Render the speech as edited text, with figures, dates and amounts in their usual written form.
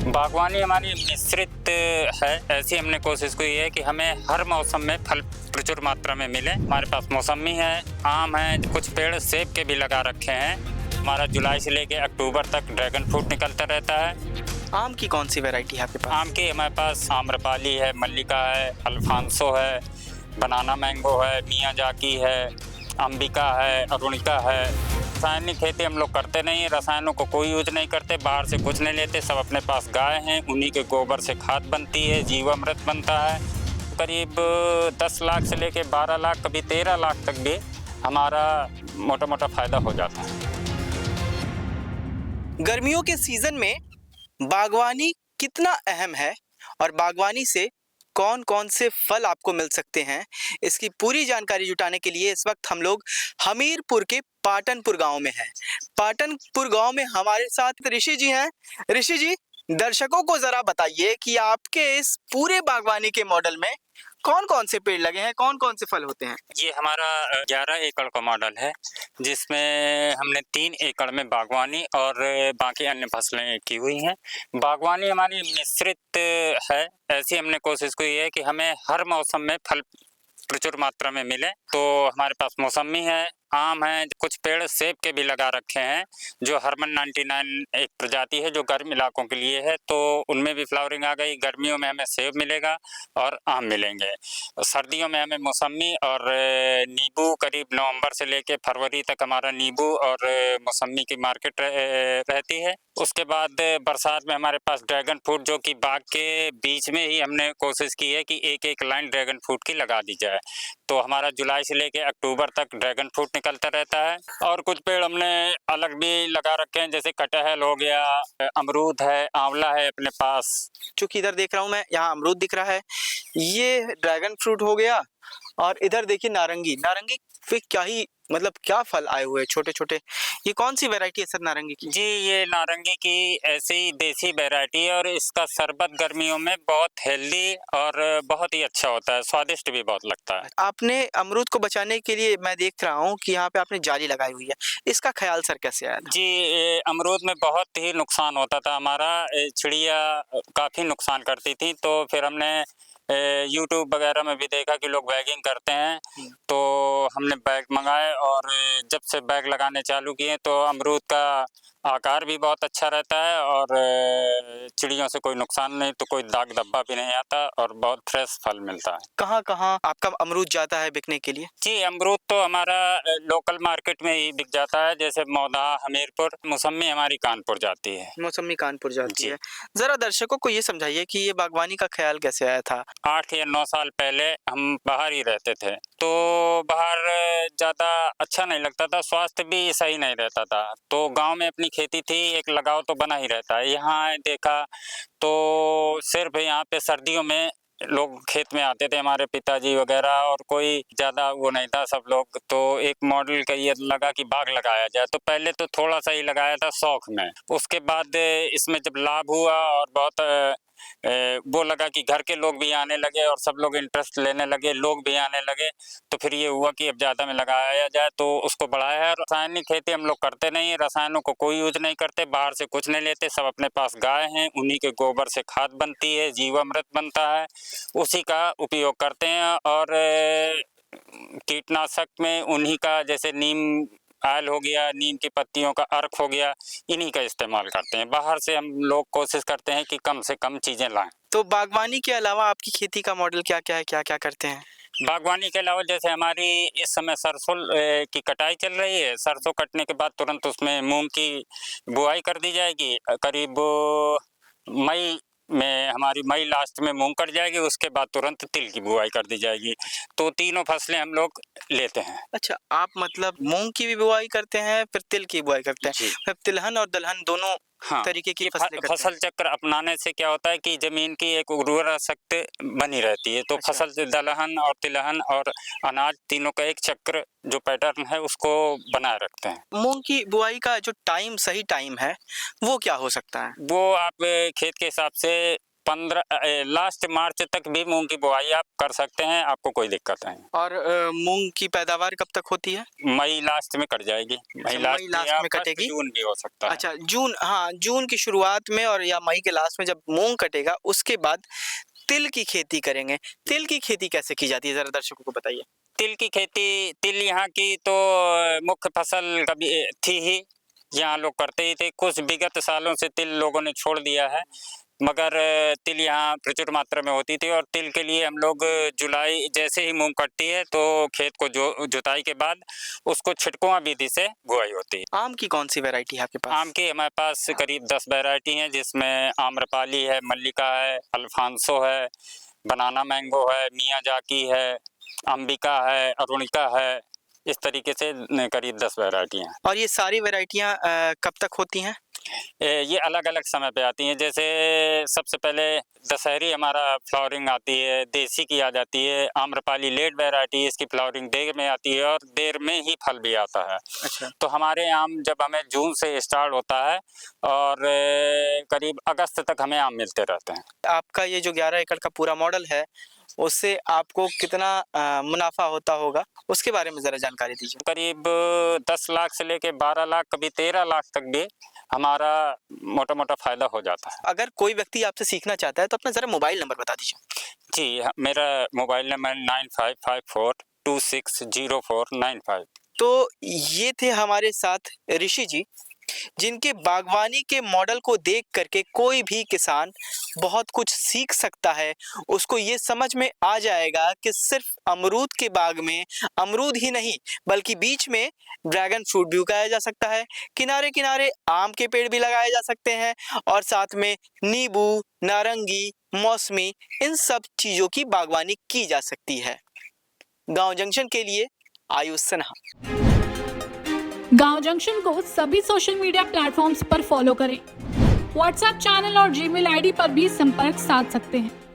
बागवानी हमारी मिश्रित है। ऐसी हमने कोशिश की है कि हमें हर मौसम में फल प्रचुर मात्रा में मिले। हमारे पास मौसमी है, आम है, कुछ पेड़ सेब के भी लगा रखे हैं। हमारा जुलाई से लेके अक्टूबर तक ड्रैगन फ्रूट निकलता रहता है। आम की कौन सी वैरायटी है आपके पास? आम की हमारे पास आम्रपाली है, मल्लिका है, अल्फांसो है, बनाना मैंगो है, मियाजाकी है, अंबिका है, अरुणिका है। रासायनिक खेती हम लोग करते नहीं, रसायनों को कोई यूज नहीं करते, बाहर से कुछ नहीं लेते। सब अपने पास गाय हैं, उन्हीं के गोबर से खाद बनती है, जीवामृत बनता है। करीब 10 लाख से लेके 12 लाख, कभी 13 लाख तक भी हमारा मोटा मोटा फायदा हो जाता है। गर्मियों के सीजन में बागवानी कितना अहम है और बागवानी से कौन कौन से फल आपको मिल सकते हैं, इसकी पूरी जानकारी जुटाने के लिए इस वक्त हम लोग हमीरपुर के पाटनपुर गांव में हैं। पाटनपुर गांव में हमारे साथ ऋषि जी हैं। ऋषि जी, दर्शकों को जरा बताइए कि आपके इस पूरे बागवानी के मॉडल में कौन कौन से पेड़ लगे हैं, कौन कौन से फल होते हैं? ये हमारा 11 एकड़ का मॉडल है, जिसमें हमने 3 एकड़ में बागवानी और बाकी अन्य फसलें की हुई हैं। बागवानी हमारी मिश्रित है। ऐसी हमने कोशिश की है कि हमें हर मौसम में फल प्रचुर मात्रा में मिले। तो हमारे पास मौसमी है, आम है, कुछ पेड़ सेब के भी लगा रखे हैं। जो हरमन 99 एक प्रजाति है जो गर्म इलाकों के लिए है, तो उनमें भी फ्लावरिंग आ गई। गर्मियों में हमें सेब मिलेगा और आम मिलेंगे। सर्दियों में हमें मौसमी और नींबू, करीब नवंबर से लेके फरवरी तक हमारा नींबू और मौसमी की मार्केट रहती है। उसके बाद बरसात में हमारे पास ड्रैगन फ्रूट, जो कि बाग के बीच में ही हमने कोशिश की है कि एक एक लाइन ड्रैगन फ्रूट की लगा दी जाए। तो हमारा जुलाई से लेके अक्टूबर तक ड्रैगन फ्रूट निकलता रहता है। और कुछ पेड़ हमने अलग भी लगा रखे हैं, जैसे कटहल हो गया, अमरूद है, आंवला है अपने पास। चूंकि इधर देख रहा हूं मैं, यहाँ अमरूद दिख रहा है, ये ड्रैगन फ्रूट हो गया, और इधर देखिए नारंगी। नारंगी पे क्या ही मतलब क्या फल आए हुए छोटे छोटे। ये कौन सी वैरायटी है सर नारंगी की? जी, ये नारंगी की ऐसी ही देसी वैरायटी है और इसका शरबत गर्मियों में बहुत हेल्दी और बहुत ही अच्छा होता है, स्वादिष्ट भी बहुत लगता है। आपने अमरूद को बचाने के लिए मैं देख रहा हूँ कि यहाँ पे आपने जाली लगाई हुई है, इसका ख्याल सर कैसे आया था? जी, अमरूद में बहुत ही नुकसान होता था हमारा। चिड़िया काफ़ी नुकसान करती थी, तो फिर हमने यूट्यूब वगैरह में भी देखा कि लोग बैगिंग करते हैं, तो हमने बैग मंगाए और जब से बैग लगाने चालू किए तो अमरूद का आकार भी बहुत अच्छा रहता है और चिड़ियों से कोई नुकसान नहीं, तो कोई दाग धब्बा भी नहीं आता और बहुत फ्रेश फल मिलता है। कहाँ कहाँ आपका अमरूद जाता है बिकने के लिए? जी, अमरूद तो हमारा लोकल मार्केट में ही बिक जाता है, जैसे मौदा, हमीरपुर। मौसमी हमारी कानपुर जाती है। मौसमी कानपुर जाती जी। है। जरा दर्शकों को ये समझाइए कि ये बागवानी का ख्याल कैसे आया था? 8 या 9 साल पहले हम बाहर ही रहते थे, तो बाहर ज़्यादा अच्छा नहीं लगता था, स्वास्थ्य भी सही नहीं रहता था। तो गांव में अपनी खेती थी, एक लगाव तो बना ही रहता है। यहाँ देखा तो सिर्फ यहाँ पे सर्दियों में लोग खेत में आते थे, हमारे पिताजी वगैरह, और कोई ज़्यादा वो नहीं था, सब लोग। तो एक मॉडल का ये लगा कि बाग लगाया जाए, तो पहले तो थोड़ा सा ही लगाया था शौक में। उसके बाद इसमें जब लाभ हुआ और बहुत वो लगा कि घर के लोग भी आने लगे और सब लोग इंटरेस्ट लेने लगे, लोग भी आने लगे, तो फिर ये हुआ कि अब ज़्यादा में लगाया जाए, तो उसको बढ़ाया है। रासायनिक खेती हम लोग करते नहीं, रसायनों को कोई यूज नहीं करते, बाहर से कुछ नहीं लेते। सब अपने पास गाय हैं, उन्हीं के गोबर से खाद बनती है, जीवामृत बनता है, उसी का उपयोग करते हैं। और कीटनाशक में उन्हीं का, जैसे नीम आयल हो गया, नीम की पत्तियों का अर्क हो गया, इन्हीं का इस्तेमाल करते हैं। बाहर से हम लोग कोशिश करते हैं कि कम से कम चीज़ें लाएं। तो बागवानी के अलावा आपकी खेती का मॉडल क्या क्या है, क्या क्या करते हैं? बागवानी के अलावा जैसे हमारी इस समय सरसों की कटाई चल रही है। सरसों कटने के बाद तुरंत उसमें मूंग की बुआई कर दी जाएगी। करीब मई में, हमारी मई लास्ट में मूंग कट जाएगी, उसके बाद तुरंत तिल की बुआई कर दी जाएगी। तो तीनों फसलें हम लोग लेते हैं। अच्छा, आप मतलब मूंग की भी बुआई करते हैं, फिर तिल की बुआई करते हैं, जी। फिर तिलहन और दलहन दोनों हाँ, तरीके की ये फसलें करते फसल हैं? चक्र अपनाने से क्या होता है कि जमीन की एक उर्वरा शक्ति बनी रहती है। तो अच्छा। फसल से दलहन और तिलहन और अनाज, तीनों का एक चक्र जो पैटर्न है उसको बनाए रखते हैं। मूंग की बुआई का जो टाइम, सही टाइम है, वो क्या हो सकता है? वो आप खेत के हिसाब से लास्ट मार्च तक भी मूंग की बुआई आप कर सकते हैं, आपको कोई दिक्कत नहीं। और मूंग की पैदावार कब तक होती है? मई लास्ट में कट जाएगी। मई लास्ट में कटेगी। जून भी हो सकता है। अच्छा, जून, हाँ, जून की शुरुआत में और या मई के लास्ट में जब मूंग कटेगा, उसके बाद तिल की खेती करेंगे। तिल की खेती कैसे की जाती है, जरा दर्शकों को बताइए। तिल की खेती, तिल यहाँ की तो मुख्य फसल कभी थी ही, यहाँ लोग करते ही थे। कुछ विगत सालों से तिल लोगों ने छोड़ दिया है, मगर तिल यहाँ प्रचुर मात्रा में होती थी। और तिल के लिए हम लोग जुलाई जैसे ही मूंग कटती है तो खेत को जुताई के बाद उसको छिटकुआ विधि से बुआई होती है। आम की कौन सी वैरायटी है आपके पास? आम की हमारे पास करीब 10 वैरायटी हैं, जिसमें आम्रपाली है, मल्लिका है, अल्फांसो है, बनाना मैंगो है, मियाजाकी है, अंबिका है, अरुणिका है। इस तरीके से करीब 10 वैरायटी हैं। और ये सारी वैरायटियाँ कब तक होती हैं? ये अलग अलग समय पे आती हैं। जैसे सबसे पहले दशहरी हमारा फ्लावरिंग आती है, देसी की आ जाती है, आम्रपाली लेट वैरायटी, इसकी फ्लावरिंग देर में आती है और देर में ही फल भी आता है। अच्छा। तो हमारे आम जब हमें जून से स्टार्ट होता है और करीब अगस्त तक हमें आम मिलते रहते हैं। आपका ये जो 11 एकड़ का पूरा मॉडल है, उससे आपको कितना मुनाफा होता होगा, उसके बारे में ज़रा जानकारी दीजिए। करीब 10 लाख से लेके 12 लाख, कभी 13 लाख तक भी हमारा मोटा मोटा फायदा हो जाता है। अगर कोई व्यक्ति आपसे सीखना चाहता है तो अपना ज़रा मोबाइल नंबर बता दीजिए। जी, मेरा मोबाइल नंबर 9554260495। तो ये थे हमारे साथ ऋषि जी, जिनके बागवानी के मॉडल को देख करके कोई भी किसान बहुत कुछ सीख सकता है। उसको ये समझ में आ जाएगा कि सिर्फ अमरूद के बाग में अमरूद ही नहीं, बल्कि बीच में ड्रैगन फ्रूट भी उगाया जा सकता है, किनारे किनारे आम के पेड़ भी लगाए जा सकते हैं और साथ में नींबू, नारंगी, मौसमी, इन सब चीज़ों की बागवानी की जा सकती है। गांव जंक्शन के लिए आयुष सिन्हा। गांव जंक्शन को सभी सोशल मीडिया प्लेटफॉर्म्स पर फॉलो करें। व्हाट्सएप चैनल और जीमेल आईडी पर भी संपर्क साध सकते हैं।